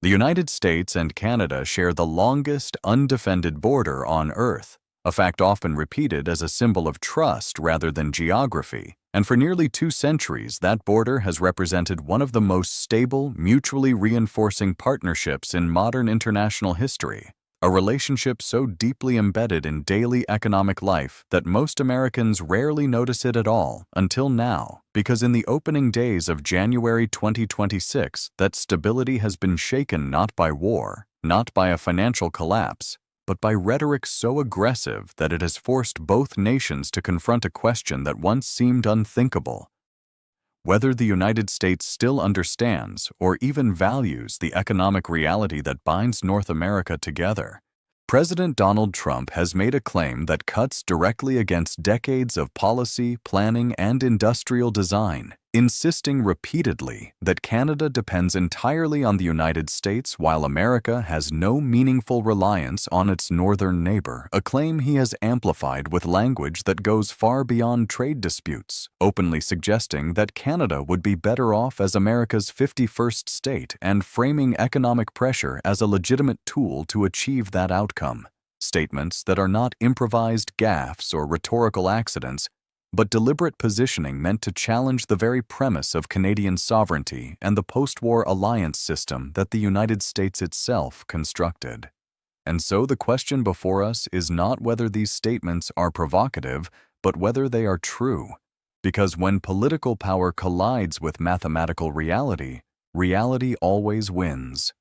The United States and Canada share the longest undefended border on Earth, a fact often repeated as a symbol of trust rather than geography. And for nearly 2 centuries, that border has represented one of the most stable, mutually reinforcing partnerships in modern international history. A relationship so deeply embedded in daily economic life that most Americans rarely notice it at all until now, because in the opening days of January 2026, that stability has been shaken not by war, not by a financial collapse, but by rhetoric so aggressive that it has forced both nations to confront a question that once seemed unthinkable: whether the United States still understands or even values the economic reality that binds North America together. President Donald Trump has made a claim that cuts directly against decades of policy, planning, and industrial design, insisting repeatedly that Canada depends entirely on the United States while America has no meaningful reliance on its northern neighbor, a claim he has amplified with language that goes far beyond trade disputes, openly suggesting that Canada would be better off as America's 51st state and framing economic pressure as a legitimate tool to achieve that outcome. Statements that are not improvised gaffes or rhetorical accidents, but deliberate positioning meant to challenge the very premise of Canadian sovereignty and the post-war alliance system that the United States itself constructed. And so the question before us is not whether these statements are provocative, but whether they are true. Because when political power collides with mathematical reality, reality always wins,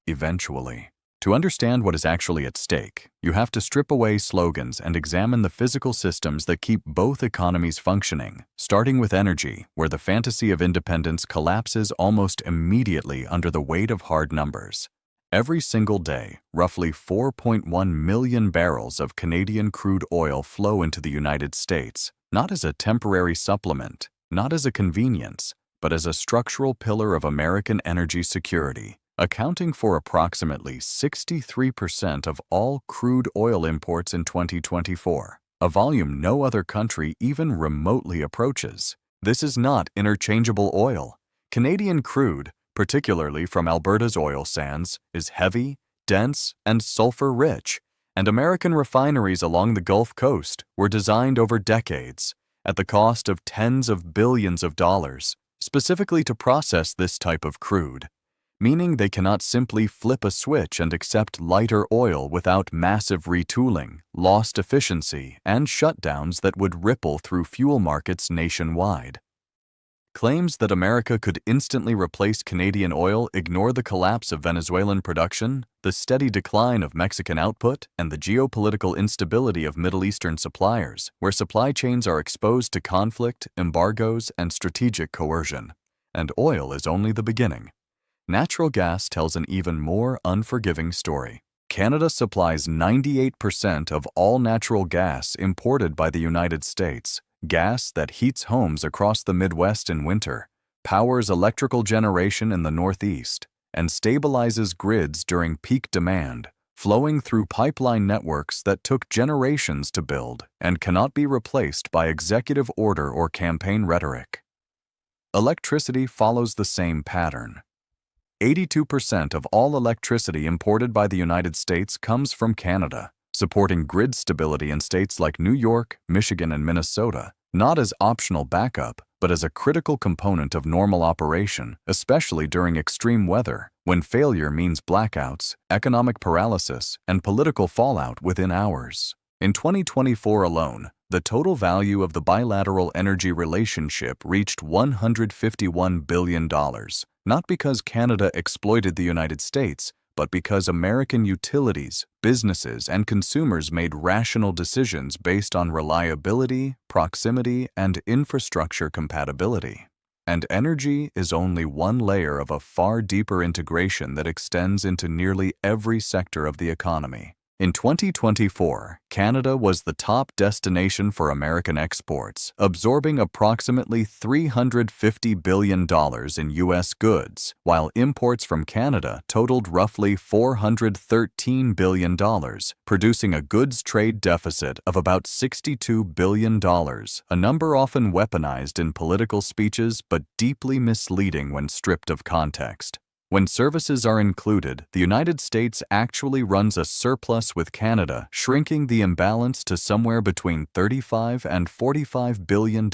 eventually. To understand what is actually at stake, you have to strip away slogans and examine the physical systems that keep both economies functioning, starting with energy, where the fantasy of independence collapses almost immediately under the weight of hard numbers. Every single day, roughly 4.1 million barrels of Canadian crude oil flow into the United States, not as a temporary supplement, not as a convenience, but as a structural pillar of American energy security, accounting for approximately 63% of all crude oil imports in 2024, a volume no other country even remotely approaches. This is not interchangeable oil. Canadian crude, particularly from Alberta's oil sands, is heavy, dense, and sulfur-rich, and American refineries along the Gulf Coast were designed over decades, at the cost of tens of billions of dollars, specifically to process this type of crude, meaning they cannot simply flip a switch and accept lighter oil without massive retooling, lost efficiency, and shutdowns that would ripple through fuel markets nationwide. Claims that America could instantly replace Canadian oil ignore the collapse of Venezuelan production, the steady decline of Mexican output, and the geopolitical instability of Middle Eastern suppliers, where supply chains are exposed to conflict, embargoes, and strategic coercion. And oil is only the beginning. Natural gas tells an even more unforgiving story. Canada supplies 98% of all natural gas imported by the United States, gas that heats homes across the Midwest in winter, powers electrical generation in the Northeast, and stabilizes grids during peak demand, flowing through pipeline networks that took generations to build and cannot be replaced by executive order or campaign rhetoric. Electricity follows the same pattern. 82% of all electricity imported by the United States comes from Canada, supporting grid stability in states like New York, Michigan, and Minnesota, not as optional backup, but as a critical component of normal operation, especially during extreme weather, when failure means blackouts, economic paralysis, and political fallout within hours. In 2024 alone, the total value of the bilateral energy relationship reached $151 billion, not because Canada exploited the United States, but because American utilities, businesses, and consumers made rational decisions based on reliability, proximity, and infrastructure compatibility. And energy is only one layer of a far deeper integration that extends into nearly every sector of the economy. In 2024, Canada was the top destination for American exports, absorbing approximately $350 billion in U.S. goods, while imports from Canada totaled roughly $413 billion, producing a goods trade deficit of about $62 billion, a number often weaponized in political speeches but deeply misleading when stripped of context. When services are included, the United States actually runs a surplus with Canada, shrinking the imbalance to somewhere between $35 and $45 billion,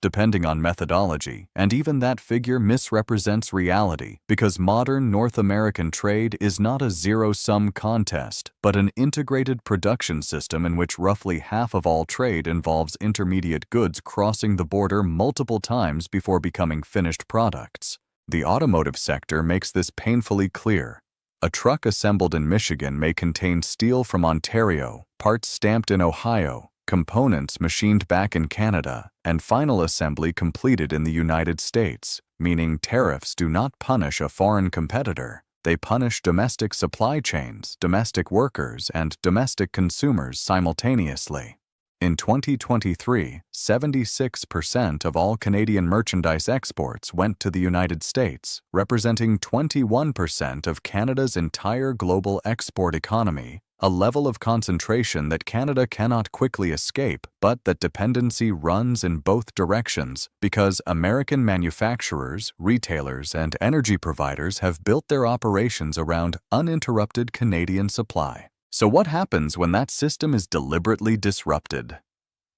depending on methodology, and even that figure misrepresents reality because modern North American trade is not a zero-sum contest, but an integrated production system in which roughly half of all trade involves intermediate goods crossing the border multiple times before becoming finished products. The automotive sector makes this painfully clear. A truck assembled in Michigan may contain steel from Ontario, parts stamped in Ohio, components machined back in Canada, and final assembly completed in the United States, meaning tariffs do not punish a foreign competitor. They punish domestic supply chains, domestic workers, and domestic consumers simultaneously. In 2023, 76% of all Canadian merchandise exports went to the United States, representing 21% of Canada's entire global export economy, a level of concentration that Canada cannot quickly escape, but that dependency runs in both directions because American manufacturers, retailers, and energy providers have built their operations around uninterrupted Canadian supply. So what happens when that system is deliberately disrupted?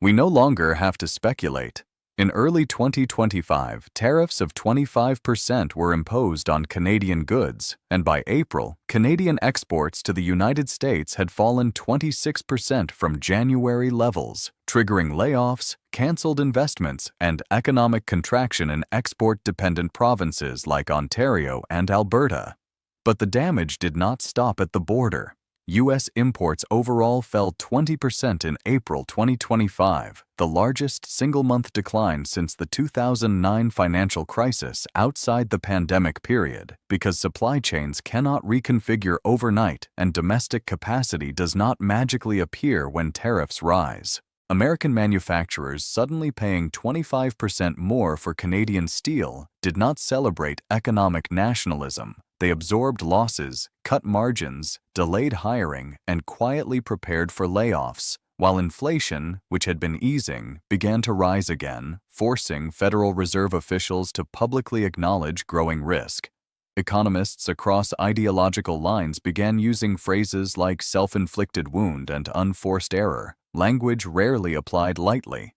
We no longer have to speculate. In early 2025, tariffs of 25% were imposed on Canadian goods, and by April, Canadian exports to the United States had fallen 26% from January levels, triggering layoffs, canceled investments, and economic contraction in export-dependent provinces like Ontario and Alberta. But the damage did not stop at the border. U.S. imports overall fell 20% in April 2025, the largest single-month decline since the 2009 financial crisis outside the pandemic period, because supply chains cannot reconfigure overnight and domestic capacity does not magically appear when tariffs rise. American manufacturers suddenly paying 25% more for Canadian steel did not celebrate economic nationalism. They absorbed losses, cut margins, delayed hiring, and quietly prepared for layoffs, while inflation, which had been easing, began to rise again, forcing Federal Reserve officials to publicly acknowledge growing risk. Economists across ideological lines began using phrases like self-inflicted wound and unforced error, language rarely applied lightly.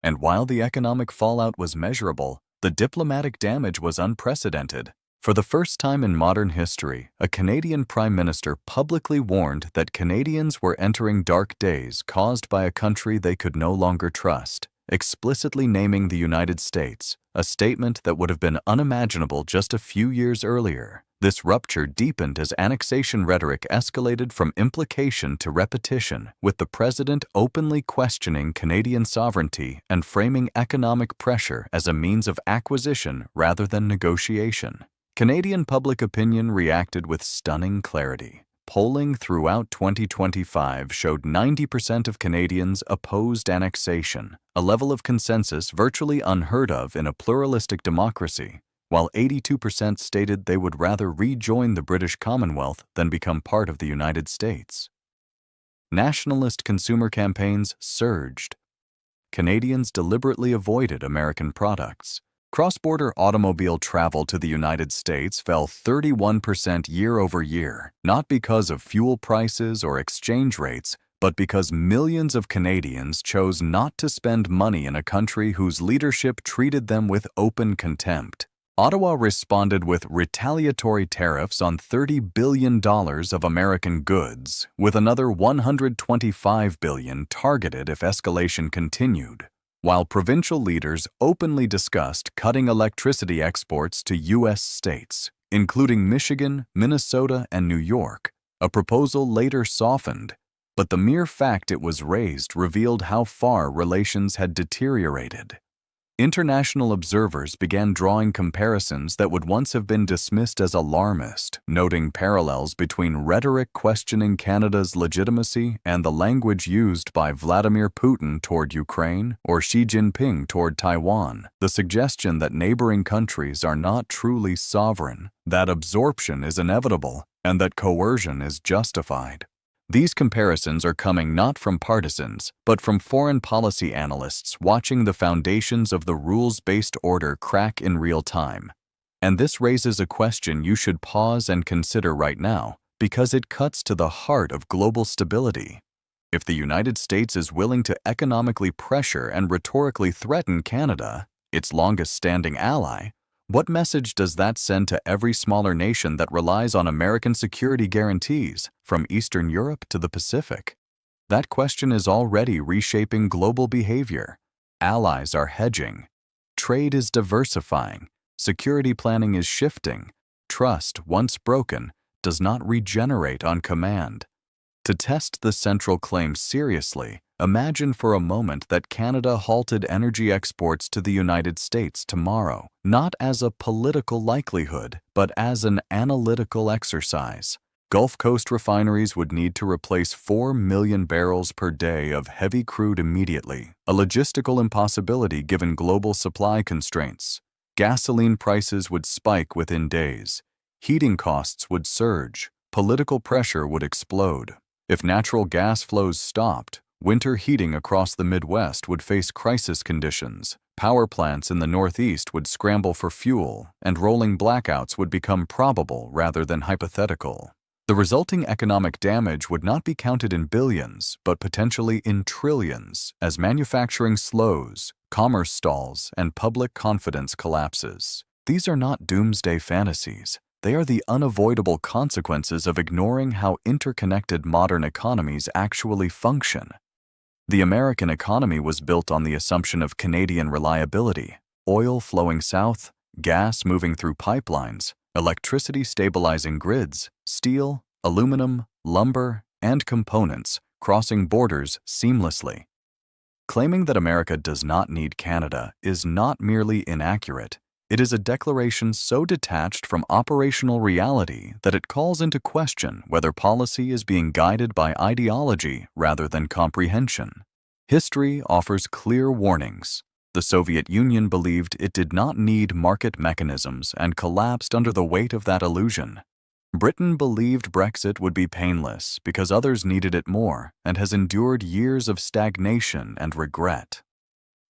And while the economic fallout was measurable, the diplomatic damage was unprecedented. For the first time in modern history, a Canadian Prime Minister publicly warned that Canadians were entering dark days caused by a country they could no longer trust, explicitly naming the United States, a statement that would have been unimaginable just a few years earlier. This rupture deepened as annexation rhetoric escalated from implication to repetition, with the president openly questioning Canadian sovereignty and framing economic pressure as a means of acquisition rather than negotiation. Canadian public opinion reacted with stunning clarity. Polling throughout 2025 showed 90% of Canadians opposed annexation, a level of consensus virtually unheard of in a pluralistic democracy, while 82% stated they would rather rejoin the British Commonwealth than become part of the United States. Nationalist consumer campaigns surged. Canadians deliberately avoided American products. Cross-border automobile travel to the United States fell 31% year-over-year, not because of fuel prices or exchange rates, but because millions of Canadians chose not to spend money in a country whose leadership treated them with open contempt. Ottawa responded with retaliatory tariffs on $30 billion of American goods, with another $125 billion targeted if escalation continued, while provincial leaders openly discussed cutting electricity exports to U.S. states, including Michigan, Minnesota, and New York. A proposal later softened, but the mere fact it was raised revealed how far relations had deteriorated. International observers began drawing comparisons that would once have been dismissed as alarmist, noting parallels between rhetoric questioning Canada's legitimacy and the language used by Vladimir Putin toward Ukraine or Xi Jinping toward Taiwan. The suggestion that neighboring countries are not truly sovereign, that absorption is inevitable, and that coercion is justified. These comparisons are coming not from partisans, but from foreign policy analysts watching the foundations of the rules-based order crack in real time. And this raises a question you should pause and consider right now, because it cuts to the heart of global stability. If the United States is willing to economically pressure and rhetorically threaten Canada, its longest-standing ally, what message does that send to every smaller nation that relies on American security guarantees, from Eastern Europe to the Pacific? That question is already reshaping global behavior. Allies are hedging. Trade is diversifying. Security planning is shifting. Trust, once broken, does not regenerate on command. To test the central claim seriously, imagine for a moment that Canada halted energy exports to the United States tomorrow, not as a political likelihood, but as an analytical exercise. Gulf Coast refineries would need to replace 4 million barrels per day of heavy crude immediately, a logistical impossibility given global supply constraints. Gasoline prices would spike within days. Heating costs would surge. Political pressure would explode. If natural gas flows stopped, winter heating across the Midwest would face crisis conditions. Power plants in the Northeast would scramble for fuel, and rolling blackouts would become probable rather than hypothetical. The resulting economic damage would not be counted in billions, but potentially in trillions, as manufacturing slows, commerce stalls, and public confidence collapses. These are not doomsday fantasies. They are the unavoidable consequences of ignoring how interconnected modern economies actually function. The American economy was built on the assumption of Canadian reliability: oil flowing south, gas moving through pipelines, electricity stabilizing grids, steel, aluminum, lumber, and components crossing borders seamlessly. Claiming that America does not need Canada is not merely inaccurate. It is a declaration so detached from operational reality that it calls into question whether policy is being guided by ideology rather than comprehension. History offers clear warnings. The Soviet Union believed it did not need market mechanisms and collapsed under the weight of that illusion. Britain believed Brexit would be painless because others needed it more and has endured years of stagnation and regret.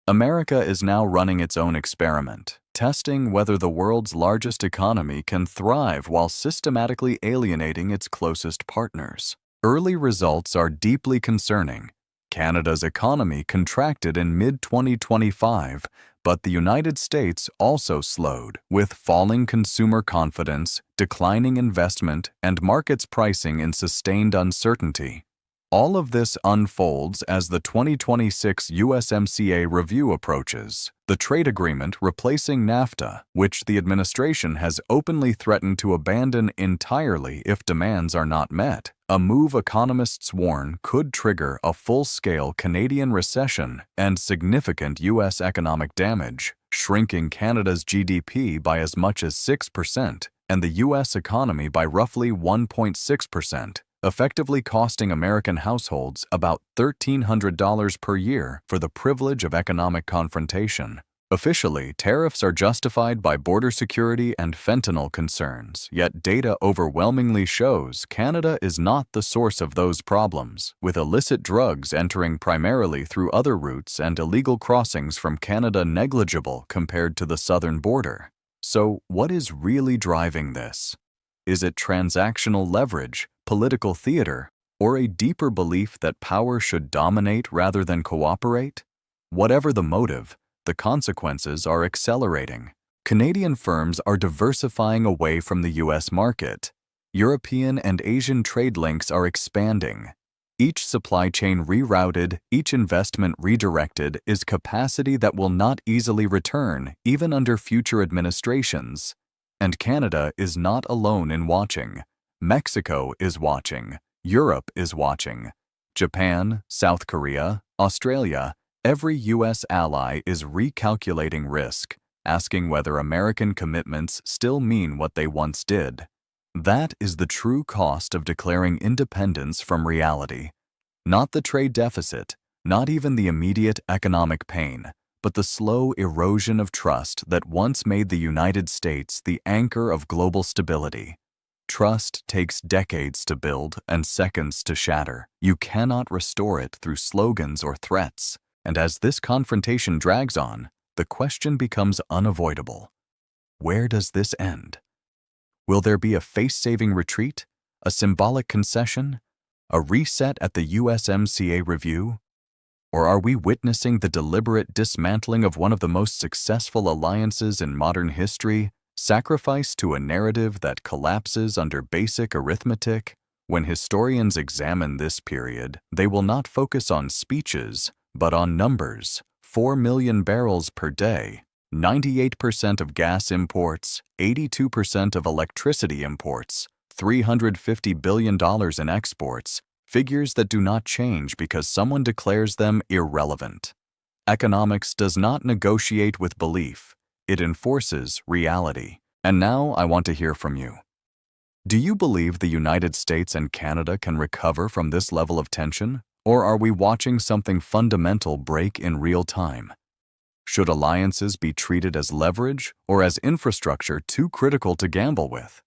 America is now running its own experiment, testing whether the world's largest economy can thrive while systematically alienating its closest partners. Early results are deeply concerning. Canada's economy contracted in mid-2025, but the United States also slowed, with falling consumer confidence, declining investment, and markets pricing in sustained uncertainty. All of this unfolds as the 2026 USMCA review approaches, the trade agreement replacing NAFTA, which the administration has openly threatened to abandon entirely if demands are not met, a move economists warn could trigger a full-scale Canadian recession and significant U.S. economic damage, shrinking Canada's GDP by as much as 6% and the U.S. economy by roughly 1.6%. Effectively costing American households about $1,300 per year for the privilege of economic confrontation. Officially, tariffs are justified by border security and fentanyl concerns, yet data overwhelmingly shows Canada is not the source of those problems, with illicit drugs entering primarily through other routes and illegal crossings from Canada negligible compared to the southern border. So, what is really driving this? Is it transactional leverage, political theater, or a deeper belief that power should dominate rather than cooperate? Whatever the motive, the consequences are accelerating. Canadian firms are diversifying away from the U.S. market. European and Asian trade links are expanding. Each supply chain rerouted, each investment redirected is capacity that will not easily return, even under future administrations. And Canada is not alone in watching. Mexico is watching. Europe is watching. Japan, South Korea, Australia, every U.S. ally is recalculating risk, asking whether American commitments still mean what they once did. That is the true cost of declaring independence from reality. Not the trade deficit, not even the immediate economic pain, but the slow erosion of trust that once made the United States the anchor of global stability. Trust takes decades to build and seconds to shatter. You cannot restore it through slogans or threats. And as this confrontation drags on, the question becomes unavoidable. Where does this end? Will there be a face-saving retreat, a symbolic concession, a reset at the USMCA review? Or are we witnessing the deliberate dismantling of one of the most successful alliances in modern history, sacrificed to a narrative that collapses under basic arithmetic? When historians examine this period, they will not focus on speeches, but on numbers. 4 million barrels per day, 98% of gas imports, 82% of electricity imports, $350 billion in exports, figures that do not change because someone declares them irrelevant. Economics does not negotiate with belief, it enforces reality. And now I want to hear from you. Do you believe the United States and Canada can recover from this level of tension? Or are we watching something fundamental break in real time? Should alliances be treated as leverage or as infrastructure too critical to gamble with?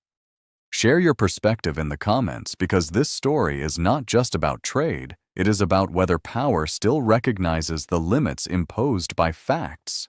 Share your perspective in the comments because this story is not just about trade, it is about whether power still recognizes the limits imposed by facts.